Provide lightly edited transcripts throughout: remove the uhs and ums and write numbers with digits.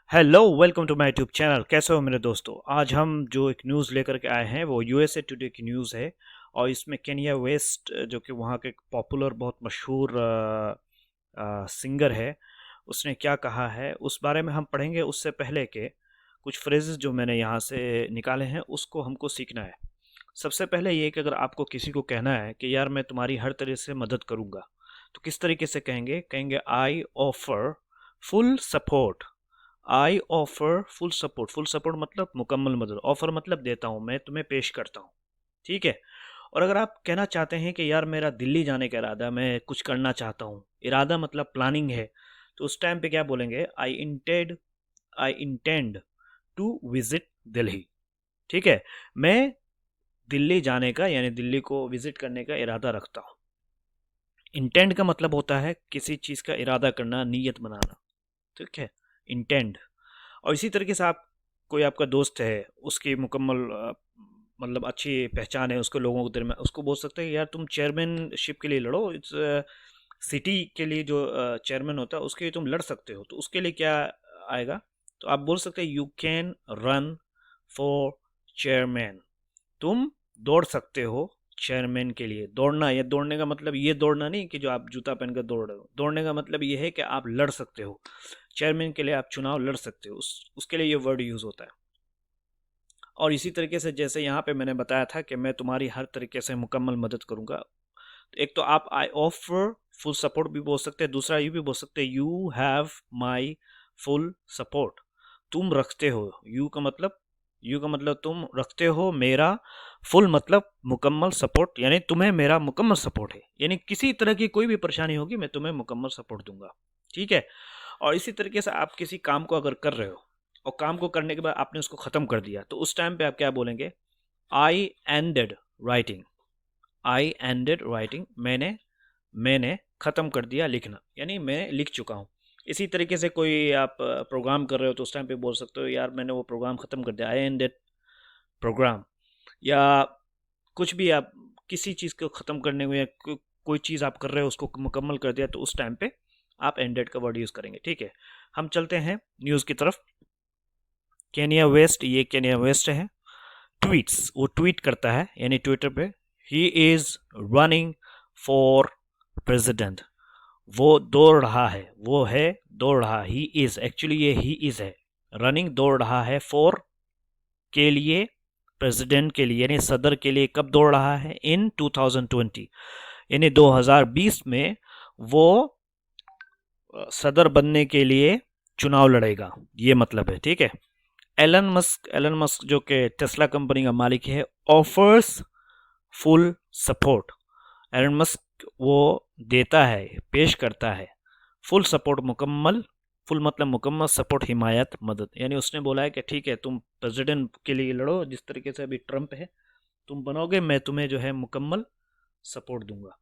Hello, welcome to my YouTube channel. कैसे हो मेरे दोस्तों? आज हम जो एक न्यूज़ लेकर के आए हैं वो यूएसए टुडे की न्यूज़ है। और इसमें केनिया वेस्ट जो कि वहाँ के एक पॉपुलर बहुत मशहूर सिंगर है, उसने क्या कहा है उस बारे में हम पढ़ेंगे। उससे पहले के कुछ फ्रेजेस जो मैंने यहाँ से निकाले हैं उसको हमको सीखना है। सबसे पहले ये कि अगर आपको किसी को कहना है कि यार मैं तुम्हारी हर तरह से मदद करूँगा, तो किस तरीके से कहेंगे? कहेंगे I offer full support. I offer full support. Full support मतलब मुकम्मल मदद, ऑफर मतलब देता हूँ, मैं तुम्हें पेश करता हूँ। ठीक है। और अगर आप कहना चाहते हैं कि यार मेरा दिल्ली जाने का इरादा, मैं कुछ करना चाहता हूँ, इरादा मतलब प्लानिंग है, तो उस टाइम पे क्या बोलेंगे? I intend to visit Delhi. ठीक है। मैं दिल्ली जाने का यानी दिल्ली को विजिट करने का इरादा रखता हूँ। इंटेंड का मतलब होता है किसी चीज़ का इरादा करना, नीयत बनाना। ठीक है, इंटेंड। और इसी तरीके से आप, कोई आपका दोस्त है, उसकी मुकम्मल मतलब अच्छी पहचान है उसको लोगों के दिल में, उसको बोल सकते हैं यार तुम चेयरमैनशिप के लिए लड़ो। इट्स सिटी के लिए जो चेयरमैन होता है उसके लिए तुम लड़ सकते हो, तो उसके लिए क्या आएगा? तो आप बोल सकते हैं you can run for chairman. तुम दौड़ सकते हो चेयरमैन के लिए। दौड़ना, या दौड़ने का मतलब ये दौड़ना नहीं कि जो आप जूता पहनकर दौड़ रहे हो। दौड़ने का मतलब ये है कि आप लड़ सकते हो चेयरमैन के लिए, आप चुनाव लड़ सकते हो, उसके लिए ये वर्ड यूज़ होता है। और इसी तरीके से जैसे यहाँ पे मैंने बताया था कि मैं तुम्हारी हर तरीके से मुकम्मल मदद करूँगा, तो एक तो आप आई ऑफर फुल सपोर्ट भी बोल सकते हैं, दूसरा ये भी बोल सकते हैं you have my full support. तुम रखते हो, यू का मतलब तुम रखते हो मेरा, फुल मतलब मुकम्मल सपोर्ट, यानी तुम्हें मेरा मुकम्मल सपोर्ट है, यानी किसी तरह की कोई भी परेशानी होगी मैं तुम्हें मुकम्मल सपोर्ट दूंगा। ठीक है। और इसी तरीके से आप किसी काम को अगर कर रहे हो और काम को करने के बाद आपने उसको ख़त्म कर दिया, तो उस टाइम पे आप क्या बोलेंगे? I ended writing. I ended writing, मैंने ख़त्म कर दिया लिखना, यानी मैं लिख चुका हूँ। इसी तरीके से कोई आप प्रोग्राम कर रहे हो तो उस टाइम पे बोल सकते हो यार मैंने वो प्रोग्राम ख़त्म कर दिया, आई एंडेड प्रोग्राम। या कुछ भी आप किसी चीज़ को ख़त्म करने में, या कोई चीज़ आप कर रहे हो उसको मुकम्मल कर दिया, तो उस टाइम पे आप एंडेड का वर्ड यूज़ करेंगे। ठीक है। हम चलते हैं न्यूज़ की तरफ। केनिया वेस्ट, ये केनिया वेस्ट है। ट्वीट्स, वो ट्वीट करता है यानी ट्विटर पे, he is running for president. वो दौड़ रहा है, वो है दौड़ रहा, ही इज़, एक्चुअली ये ही इज़ है। रनिंग दौड़ रहा है, फॉर के लिए, प्रेसिडेंट के लिए यानी सदर के लिए। कब दौड़ रहा है? इन 2020, यानी 2020 में वो सदर बनने के लिए चुनाव लड़ेगा, ये मतलब है। ठीक है। एलन मस्क जो कि टेस्ला कंपनी का मालिक है, offers full support. Elon Musk वो देता है, पेश करता है फुल सपोर्ट, मुकम्मल। फुल मतलब मुकम्मल, सपोर्ट हिमायत, मदद, यानी उसने बोला है कि ठीक है तुम प्रेसिडेंट के लिए लड़ो, जिस तरीके से अभी ट्रंप है, तुम बनोगे, मैं तुम्हें जो है मुकम्मल सपोर्ट दूंगा।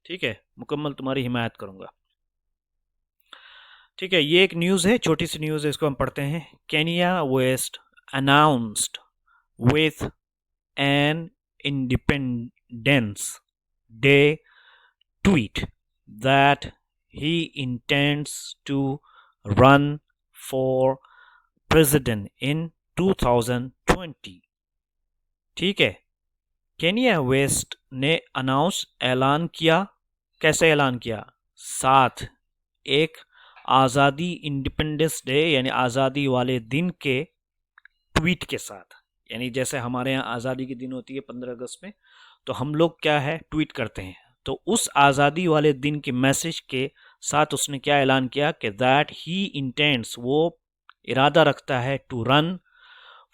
ठीक है, मुकम्मल तुम्हारी हिमायत करूंगा। ठीक है, ये एक न्यूज़ है, छोटी सी न्यूज़ है, इसको हम पढ़ते हैं। Kanye West announced with an independence day tweet that he intends to run for president in 2020। ठीक है। केनिया वेस्ट ने अनाउंस, ऐलान किया। कैसे ऐलान किया? साथ एक आज़ादी, इंडिपेंडेंस डे यानी आज़ादी वाले दिन के ट्वीट के साथ। यानी जैसे हमारे यहाँ आज़ादी के दिन होती है 15 अगस्त में, तो हम लोग क्या है, ट्वीट करते हैं। तो उस आज़ादी वाले दिन के मैसेज के साथ उसने क्या ऐलान किया कि दैट ही इंटेंड्स, वो इरादा रखता है, टू रन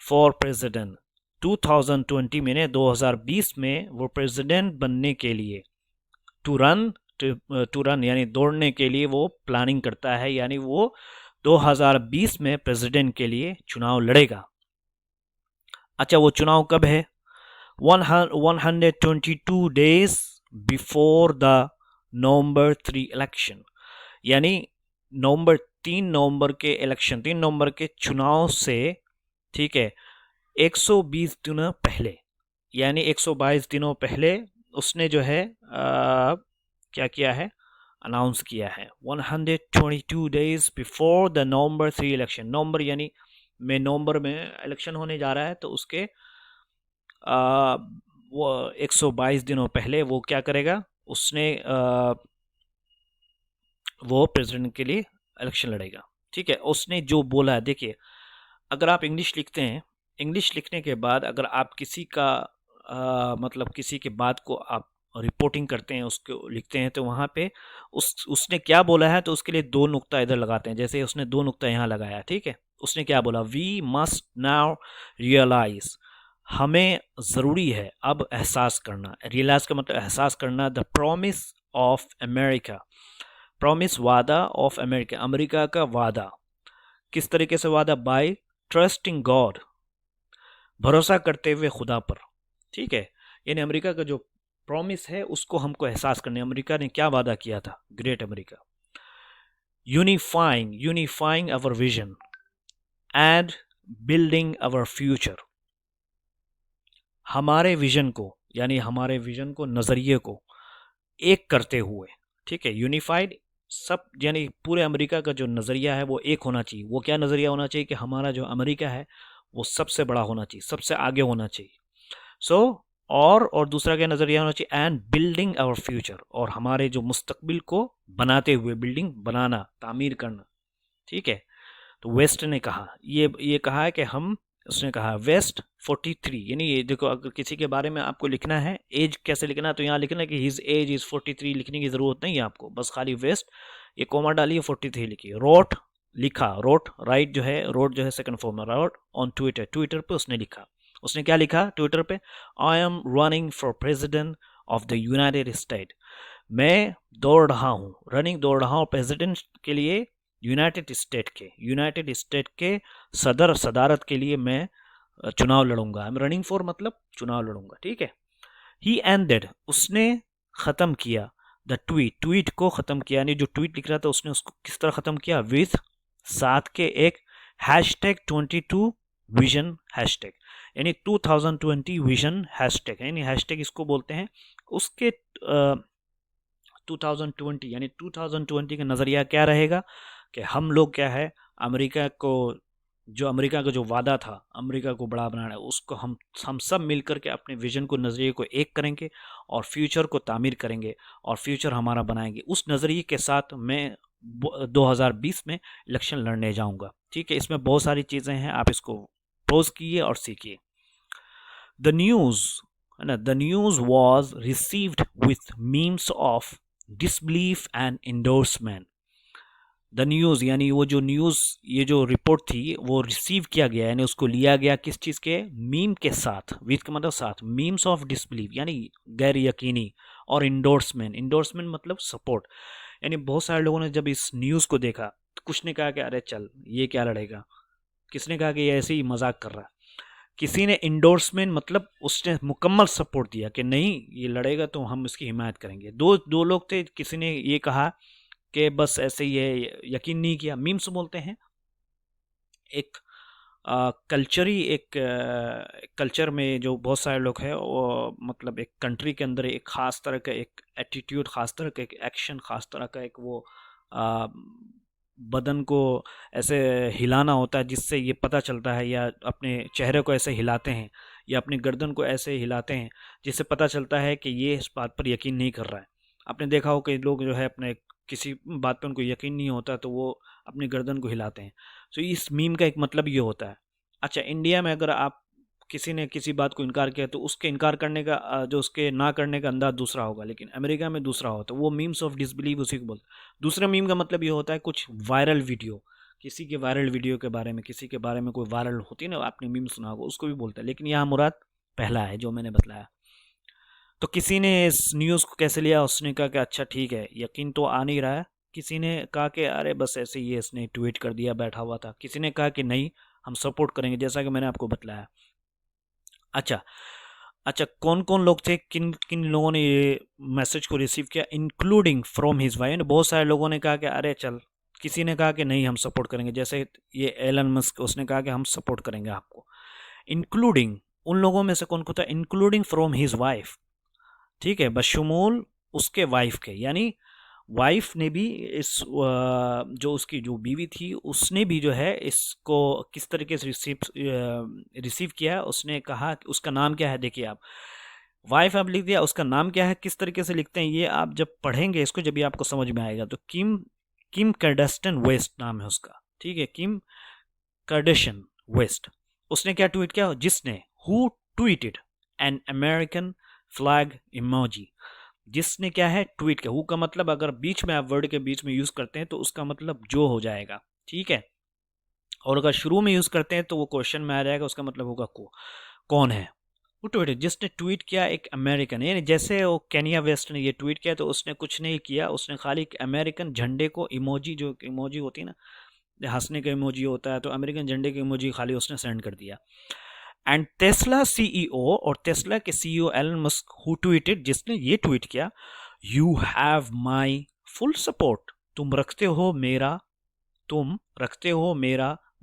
फॉर प्रेसिडेंट 2020 में, 2020 में वो प्रेसिडेंट बनने के लिए, टू रन, टू रन यानी दौड़ने के लिए वो प्लानिंग करता है, यानी वो 2020 में प्रेसिडेंट के लिए चुनाव लड़ेगा। अच्छा, वो चुनाव कब है? 122 days before the November 3 election, यानी नवंबर 3 नवंबर के इलेक्शन, 3 नवंबर के चुनाव से, ठीक है, 120 दिन पहले, यानी 122 दिनों पहले उसने जो है क्या किया है? अनाउंस किया है 122 days before the November 3 election. November यानी नवंबर में इलेक्शन होने जा रहा है, तो उसके वो 122 दिनों पहले वो क्या करेगा, उसने वो प्रेसिडेंट के लिए इलेक्शन लड़ेगा। ठीक है, उसने जो बोला है, देखिए अगर आप इंग्लिश लिखते हैं, इंग्लिश लिखने के बाद अगर आप किसी का मतलब किसी के बात को आप रिपोर्टिंग करते हैं, उसको लिखते हैं, तो वहाँ पे उसने क्या बोला है तो उसके लिए दो नुक्ता इधर लगाते हैं। जैसे उसने दो नुक्ता यहाँ लगाया, ठीक है, उसने क्या बोला, वी मस्ट नाउ रियलाइज, हमें ज़रूरी है अब एहसास करना। रियलाइज का मतलब एहसास करना, the promise of America, promise वादा ऑफ अमेरिका, अमेरिका का वादा। किस तरीके से वादा, बाय ट्रस्टिंग गॉड, भरोसा करते हुए खुदा पर। ठीक है, यानी अमेरिका का जो प्रॉमिस है उसको हमको एहसास करने। अमेरिका ने क्या वादा किया था, great America, unifying our vision and building our future, हमारे विजन को, यानी हमारे विजन को, नज़रिए को एक करते हुए। ठीक है, यूनिफाइड, सब यानी पूरे अमेरिका का जो नज़रिया है वो एक होना चाहिए। वो क्या नज़रिया होना चाहिए कि हमारा जो अमेरिका है वो सबसे बड़ा होना चाहिए, सबसे आगे होना चाहिए। सो और दूसरा क्या नज़रिया होना चाहिए, एंड बिल्डिंग आवर फ्यूचर, और हमारे जो मुस्तकबिल को बनाते हुए, बिल्डिंग बनाना, तामीर करना। ठीक है, तो वेस्ट ने कहा, ये कहा है कि हम, उसने कहा वेस्ट 43, यानी ये देखो, अगर किसी के बारे में आपको लिखना है, एज कैसे लिखना है, तो यहाँ लिखना है कि हिज एज इज़ 43, लिखने की ज़रूरत नहीं है आपको, बस खाली वेस्ट, ये कोमा डालिए, 43 लिखिए। रोट लिखा, रोट राइट जो है, रोट जो है सेकंड फॉर्म में, रोट ऑन ट्विटर, ट्विटर पे उसने लिखा। उसने क्या लिखा ट्विटर पे, I am running for president of the United state, मैं दौड़ रहा हूँ, रनिंग दौड़ रहा हूँ प्रेसिडेंट के लिए, यूनाइटेड स्टेट के सदारत के लिए मैं चुनाव लड़ूंगा। आई एम रनिंग फॉर मतलब चुनाव लड़ूंगा। ठीक है, ही एंडेड, उसने ख़त्म किया, द ट्वीट को ख़त्म किया, यानी जो ट्वीट लिख रहा था उसने उसको किस तरह ख़त्म किया, विथ साथ के एक हैशटैग 22 विजन हैशटैग, यानी 2020 विजन हैशटैग, यानी हैशटैग इसको बोलते हैं। उसके 2020 यानी 2020 का नज़रिया क्या रहेगा कि हम लोग क्या है, अमेरिका को, जो अमेरिका का जो वादा था अमेरिका को बड़ा बनाना, उसको हम सब मिलकर के अपने विजन को, नज़रिए को एक करेंगे और फ्यूचर को तामीर करेंगे और फ्यूचर हमारा बनाएंगे। उस नज़रिए के साथ मैं 2020 में इलेक्शन लड़ने जाऊंगा। ठीक है, इसमें बहुत सारी चीज़ें हैं, आप इसको पोज कीजिए और सीखिए। द न्यूज़ है ना, the news was received with memes of disbelief and endorsement. The news यानी वो जो न्यूज़, ये जो रिपोर्ट थी वो रिसीव किया गया, यानी उसको लिया गया किस चीज़ के, मीम के साथ, विथ का मतलब साथ, मीम्स ऑफ डिसबिलीफ यानी गैर यकीनी, और इंडोर्समेंट मतलब सपोर्ट। यानी बहुत सारे लोगों ने जब इस न्यूज़ को देखा तो कुछ ने कहा कि अरे चल ये क्या लड़ेगा, किसने कहा कि ये ऐसे ही मजाक कर रहा है, किसी ने इंडोर्समेंट मतलब उसने मुकम्मल सपोर्ट दिया कि नहीं ये लड़ेगा तो हम इसकी हिमायत करेंगे। दो लोग थे, किसी ने ये कहा कि बस ऐसे ही है, यकीन नहीं किया। मीम्स बोलते हैं एक एक कल्चर में जो बहुत सारे लोग हैं, वो मतलब एक कंट्री के अंदर एक ख़ास तरह का एक एटीट्यूड, ख़ास तरह का एक एक्शन, ख़ास तरह का एक वो आ, बदन को ऐसे हिलाना होता है जिससे ये पता चलता है, या अपने चेहरे को ऐसे हिलाते हैं या अपनी गर्दन को ऐसे हिलाते हैं जिससे पता चलता है कि ये इस बात पर यकीन नहीं कर रहा है। आपने देखा हो कि लोग जो है अपने किसी बात पर उनको यकीन नहीं होता तो वो अपनी गर्दन को हिलाते हैं। तो इस मीम का एक मतलब ये होता है। अच्छा, इंडिया में अगर आप किसी ने किसी बात को इनकार किया तो उसके इनकार करने का जो उसके ना करने का अंदाज दूसरा होगा, लेकिन अमेरिका में दूसरा होता है। वो मीम्स ऑफ डिसबिलीव उसी को बोलते हैं। दूसरा मीम का मतलब ये होता है कुछ वायरल वीडियो, किसी के वायरल वीडियो के बारे में, किसी के बारे में कोई वायरल होती है ना, आपने मीम सुना होगा, उसको भी बोलते हैं। लेकिन यहाँ मुराद पहला है जो मैंने बतलाया। तो किसी ने इस न्यूज़ को कैसे लिया, उसने कहा कि अच्छा ठीक है, यकीन तो आ नहीं रहा है। किसी ने कहा कि अरे बस ऐसे ही इसने ट्वीट कर दिया, बैठा हुआ था। किसी ने कहा कि नहीं हम सपोर्ट करेंगे, जैसा कि मैंने आपको बतलाया। अच्छा अच्छा, कौन कौन लोग थे, किन किन लोगों ने ये मैसेज को रिसीव किया, इंक्लूडिंग फ्रॉम हिज वाइफ। बहुत सारे लोगों ने कहा कि अरे चल, किसी ने कहा कि नहीं हम सपोर्ट करेंगे, जैसे ये एलन मस्क, उसने कहा कि हम सपोर्ट करेंगे आपको। इंक्लूडिंग, उन लोगों में से कौन कौन था, इंक्लूडिंग फ्रॉम हिज वाइफ। ठीक है, बशमूल उसके वाइफ के, यानी वाइफ ने भी इस जो उसकी जो बीवी थी उसने भी जो है इसको किस तरीके से रिसीव किया। उसने कहा कि उसका नाम क्या है, देखिए आप, वाइफ आप लिख दिया, उसका नाम क्या है, किस तरीके से लिखते हैं ये आप जब पढ़ेंगे इसको, जब ये आपको समझ में आएगा। तो किम किम कार्दाशियन वेस्ट नाम है उसका, ठीक है, किम कार्दाशियन वेस्ट। उसने क्या ट्वीट किया, जिसने who tweeted an American flag emoji, जिसने क्या है ट्वीट किया। हु का मतलब अगर बीच में आप वर्ड के बीच में यूज करते हैं तो उसका मतलब जो हो जाएगा, ठीक है। और अगर शुरू में यूज करते हैं तो वो क्वेश्चन में आ जाएगा, उसका मतलब होगा कौन है। वो ट्वीट, जिसने ट्वीट किया एक अमेरिकन, यानी जैसे वो केनिया वेस्ट ने ये ट्वीट किया तो उसने कुछ नहीं किया, उसने खाली एक अमेरिकन झंडे को इमोजी, जो इमोजी होती है ना, हंसने का इमोजी होता है, तो अमेरिकन झंडे की इमोजी खाली उसने सेंड कर दिया। एंड टेस्ला सीईओ, और टेस्ला के CEO Elon Musk who tweeted, जिसने ये ट्वीट किया, you have my full support, तुम रखते हो मेरा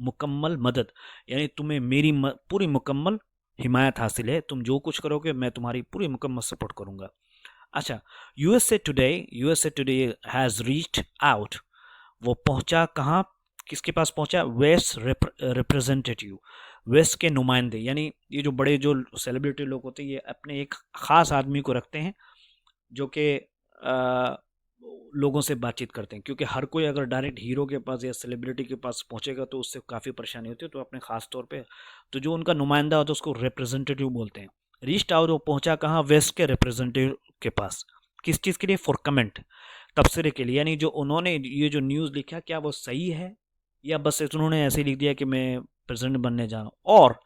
मुकम्मल मदद, यानी तुम्हें मेरी पूरी मुकम्मल हिमायत हासिल है, तुम जो कुछ करोगे मैं तुम्हारी पूरी मुकम्मल सपोर्ट करूंगा। अच्छा, USA today has reached out, वो पहुंचा कहाँ, किसके पास पहुंचा, वेस्ट रिप्रेजेंटेटिव, वेस्ट के नुमाइंदे, यानी ये जो बड़े जो सेलिब्रिटी लोग होते हैं ये अपने एक ख़ास आदमी को रखते हैं जो कि लोगों से बातचीत करते हैं, क्योंकि हर कोई अगर डायरेक्ट हीरो के पास या सेलिब्रिटी के पास पहुंचेगा तो उससे काफ़ी परेशानी होती है, तो अपने ख़ास तौर पे तो जो उनका नुमाइंदा होता है उसको रिप्रेजेंटेटिव बोलते हैं। रीच्ड आउट, वो पहुंचा कहाँ, वेस्ट के रिप्रेजेंटेटिव के पास, किस चीज़ के लिए, फॉर कमेंट, तबसरे के लिए, यानी जो उन्होंने ये जो न्यूज़ लिखा क्या वो सही है या बस उन्होंने ऐसे लिख दिया कि मैं प्रेसिडेंट बनने जा रहा हूँ। और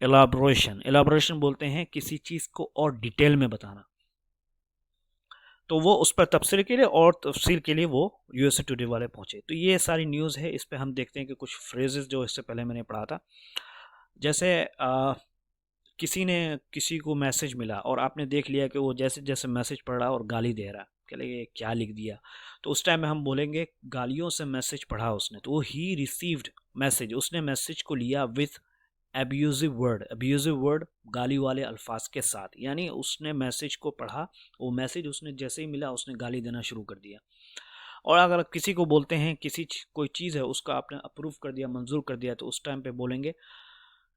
एलाबोरेशन बोलते हैं किसी चीज़ को और डिटेल में बताना, तो वो उस पर तबसरे के लिए और तफसील के लिए वो यूएसए टुडे वाले पहुंचे। तो ये सारी न्यूज़ है, इस पर हम देखते हैं कि कुछ फ्रेजेस जो इससे पहले मैंने पढ़ा था, जैसे किसी ने किसी को मैसेज मिला और आपने देख लिया कि वो जैसे जैसे मैसेज पढ़ रहा और गाली दे रहा, कह लगे क्या लिख दिया, तो उस टाइम में हम बोलेंगे गालियों से मैसेज पढ़ा उसने, तो वो ही रिसीव्ड मैसेज, उसने मैसेज को लिया विथ अब्यूजिव वर्ड, गाली वाले अल्फाज के साथ, यानी उसने मैसेज को पढ़ा, वो मैसेज उसने जैसे ही मिला उसने गाली देना शुरू कर दिया। और अगर किसी को बोलते हैं कोई चीज़ है उसका आपने अप्रूव कर दिया, मंजूर कर दिया, तो उस टाइम पे बोलेंगे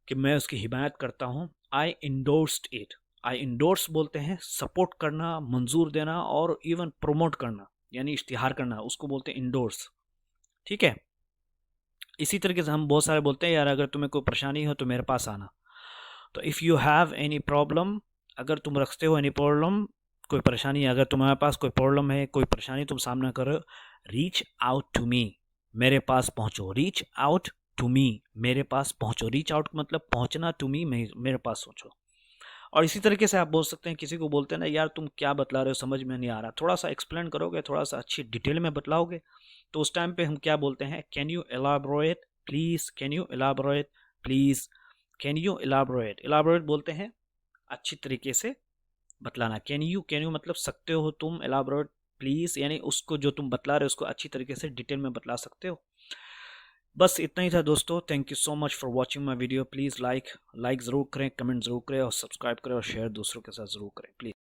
कि मैं उसकी हिमायत करता हूँ, आई इंडोर्स्ड इट। आई इंडोर्स बोलते हैं सपोर्ट करना, मंजूर देना और इवन प्रोमोट करना, यानी इश्तिहार करना, उसको बोलते हैं इंडोर्स, ठीक है। इसी तरीके से हम बहुत सारे बोलते हैं, यार अगर तुम्हें कोई परेशानी हो तो मेरे पास आना। तो if you have any problem, अगर तुम रखते हो एनी प्रॉब्लम, कोई परेशानी, अगर तुम्हारे पास कोई प्रॉब्लम है, कोई परेशानी तुम सामना करो, रीच आउट टू मी, मेरे पास पहुँचो, रीच आउट टू मी, मेरे पास पहुँचो, रीच आउट मतलब पहुँचना, टू मी मेरे पास पहुँचो। और इसी तरीके से आप बोल सकते हैं, किसी को बोलते हैं ना, यार तुम क्या बतला रहे हो, समझ में नहीं आ रहा, थोड़ा सा एक्सप्लेन करोगे, थोड़ा सा अच्छी डिटेल में बतलाओगे, तो उस टाइम पे हम क्या बोलते हैं, can you elaborate please, can you elaborate please, can you elaborate, elaborate बोलते हैं अच्छी तरीके से बतलाना। कैन यू मतलब सकते हो तुम, एलाबोरेट प्लीज़ यानी उसको जो तुम बतला रहे हो उसको अच्छी तरीके से डिटेल में बतला सकते हो। बस इतना ही था दोस्तों, thank you so much for watching my video. Please like ज़रूर करें, कमेंट ज़रूर करें और सब्सक्राइब करें और शेयर दूसरों के साथ ज़रूर करें प्लीज़।